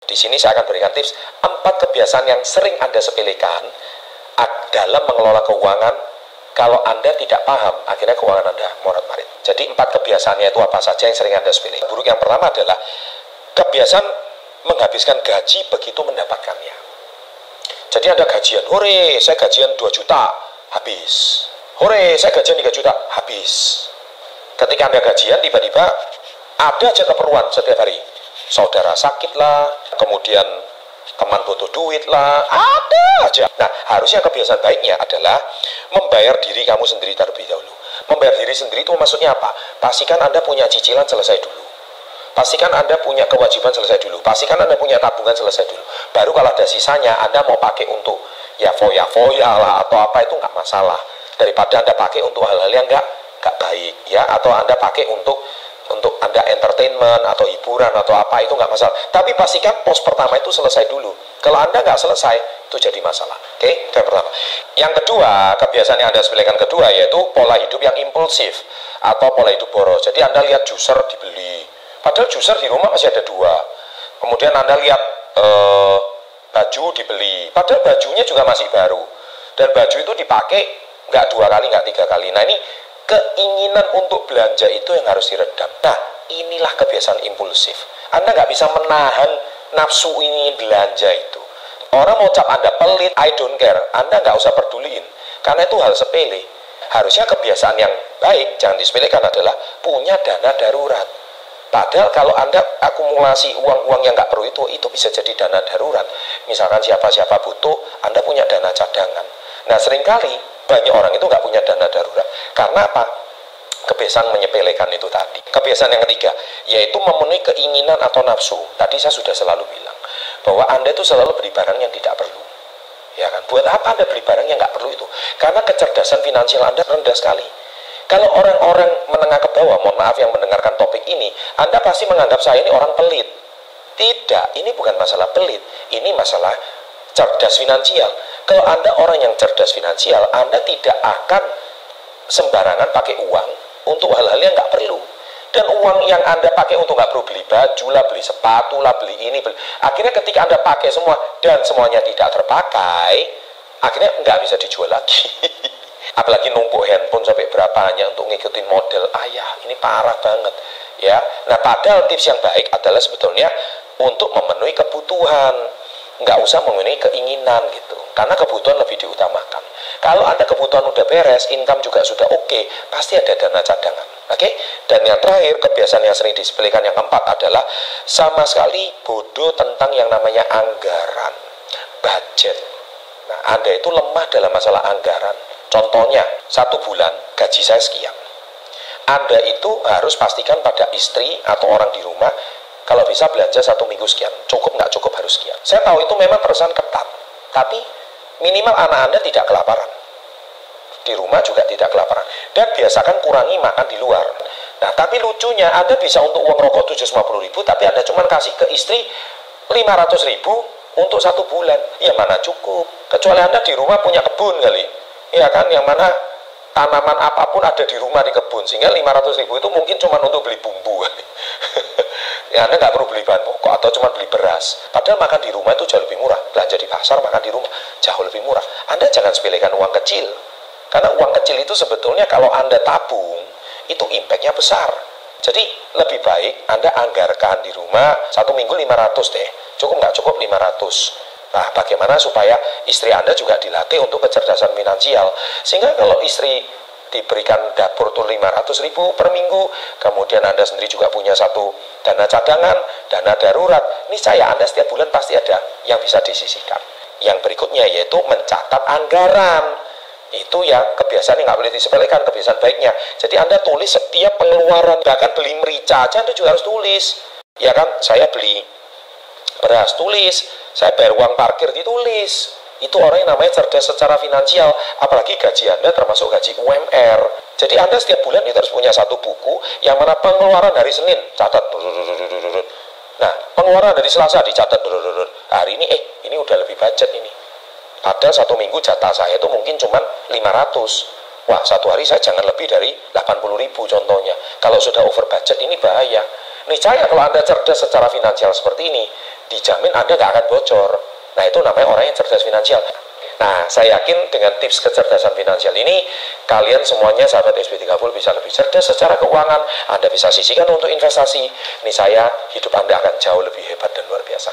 Di sini saya akan berikan tips 4 kebiasaan yang sering Anda sepelekan dalam mengelola keuangan. Kalau Anda tidak paham, akhirnya keuangan Anda morat-marit. Jadi 4 kebiasaannya itu apa saja yang sering Anda sepelekan. Buruk yang pertama adalah kebiasaan menghabiskan gaji begitu mendapatkannya. Jadi Anda gajian, hore saya gajian 2 juta, habis. Hore saya gajian 3 juta, habis. Ketika Anda gajian, tiba-tiba ada aja keperluan setiap hari. Saudara sakit lah, kemudian teman butuh duit lah, ada aja. Nah, harusnya kebiasaan baiknya adalah membayar diri kamu sendiri terlebih dahulu. Membayar diri sendiri itu maksudnya apa? Pastikan Anda punya cicilan selesai dulu. Pastikan Anda punya kewajiban selesai dulu. Pastikan Anda punya tabungan selesai dulu. Baru kalau ada sisanya, Anda mau pakai untuk ya foya-foya lah atau apa, itu nggak masalah. Daripada Anda pakai untuk hal-hal yang nggak baik ya, atau Anda pakai untuk Anda entertainment atau hiburan atau apa, itu nggak masalah. Tapi pastikan pos pertama itu selesai dulu. Kalau Anda nggak selesai, itu jadi masalah. Oke, itu yang pertama. Yang kedua, kebiasaan yang Anda sepelekan kedua yaitu pola hidup yang impulsif atau pola hidup boros. Jadi Anda lihat juicer dibeli, padahal juicer di rumah masih ada 2. Kemudian Anda lihat baju dibeli, padahal bajunya juga masih baru. Dan baju itu dipakai nggak 2 kali, nggak 3 kali. Nah, ini keinginan untuk belanja itu yang harus diredam. Nah, inilah kebiasaan impulsif. Anda nggak bisa menahan nafsu ingin belanja itu. Orang mau cap Anda pelit, I don't care. Anda nggak usah peduliin, karena itu hal sepele. Harusnya kebiasaan yang baik, jangan disepelekan, adalah punya dana darurat. Padahal kalau Anda akumulasi uang-uang yang nggak perlu itu bisa jadi dana darurat. Misalkan siapa-siapa butuh, Anda punya dana cadangan. Nah, seringkali banyak orang itu nggak punya dana darurat. Karena apa? Kebiasaan menyepelekan itu tadi. Kebiasaan yang ketiga, yaitu memenuhi keinginan atau nafsu. Tadi saya sudah selalu bilang bahwa Anda itu selalu beli barang yang tidak perlu. Ya kan? Buat apa Anda beli barang yang nggak perlu itu? Karena kecerdasan finansial Anda rendah sekali. Kalau orang-orang menengah ke bawah, mohon maaf yang mendengarkan topik ini, Anda pasti menganggap saya ini orang pelit. Tidak, ini bukan masalah pelit. Ini masalah cerdas finansial. Kalau Anda orang yang cerdas finansial, Anda tidak akan sembarangan pakai uang untuk hal-hal yang nggak perlu. Dan uang yang Anda pakai untuk nggak perlu, beli baju lah, beli sepatu lah, beli ini, beli. Akhirnya ketika Anda pakai semua dan semuanya tidak terpakai, akhirnya nggak bisa dijual lagi. Apalagi numpuk handphone sampai berapa hanya untuk ngikutin model. Ayah, ini parah banget ya. Nah, padahal tips yang baik adalah sebetulnya untuk memenuhi kebutuhan, nggak usah memenuhi keinginan gitu, karena kebutuhan lebih diutamakan. Kalau Anda kebutuhan udah beres, income juga sudah oke, pasti ada dana cadangan. Oke? Dan yang terakhir, kebiasaan yang sering disepelekan yang keempat adalah sama sekali bodoh tentang yang namanya anggaran, budget. Nah, Anda itu lemah dalam masalah anggaran. Contohnya, 1 bulan gaji saya sekian. Anda itu harus pastikan pada istri atau orang di rumah, kalau bisa belanja 1 minggu sekian. Cukup nggak cukup harus sekian. Saya tahu itu memang perusahaan ketat, tapi minimal anak Anda tidak kelaparan. Di rumah juga tidak kelaparan. Dan biasakan kurangi makan di luar. Nah, tapi lucunya Anda bisa untuk uang rokok 750.000, tapi Anda cuma kasih ke istri 500.000 untuk 1 bulan. Ya mana cukup. Kecuali Anda di rumah punya kebun kali. Ya kan, yang mana tanaman apapun ada di rumah di kebun, sehingga 500.000 itu mungkin cuma untuk beli bumbu. Ya, Anda nggak perlu beli bahan pokok atau cuma beli beras. Padahal makan di rumah itu jauh lebih murah. Belanja di pasar, makan di rumah jauh lebih murah. Anda jangan sepelekan uang kecil, karena uang kecil itu sebetulnya kalau Anda tabung, itu impact-nya besar. Jadi lebih baik Anda anggarkan di rumah 1 minggu 500 deh. Cukup nggak cukup 500. Nah, bagaimana supaya istri Anda juga dilatih untuk kecerdasan finansial, sehingga kalau istri diberikan dapur tuh 500.000 per minggu, kemudian Anda sendiri juga punya 1 dana cadangan, dana darurat, niscaya Anda setiap bulan pasti ada yang bisa disisihkan. Yang berikutnya yaitu mencatat anggaran. Itu ya kebiasaan yang nggak boleh disepelekan, kebiasaan baiknya. Jadi Anda tulis setiap pengeluaran, bahkan beli merica aja Anda juga harus tulis. Ya kan, saya beli beras, tulis. Saya bayar uang parkir, ditulis. Itu orang yang namanya cerdas secara finansial. Apalagi gaji Anda termasuk gaji UMR. Jadi Anda setiap bulan itu harus punya 1 buku yang mana pengeluaran hari Senin catat. Nah, pengeluaran dari Selasa dicatat. Hari ini ini udah lebih budget ini. Padahal 1 minggu jatah saya itu mungkin cuma 500. Wah, 1 hari saya jangan lebih dari 80.000 contohnya. Kalau sudah over budget ini bahaya. Niscaya kalau Anda cerdas secara finansial seperti ini, dijamin Anda nggak akan bocor. Nah, itu namanya orang yang cerdas finansial. Nah, saya yakin dengan tips kecerdasan finansial ini, kalian semuanya sahabat SB30 bisa lebih cerdas secara keuangan. Anda bisa sisihkan untuk investasi. Ini hidup Anda akan jauh lebih hebat dan luar biasa.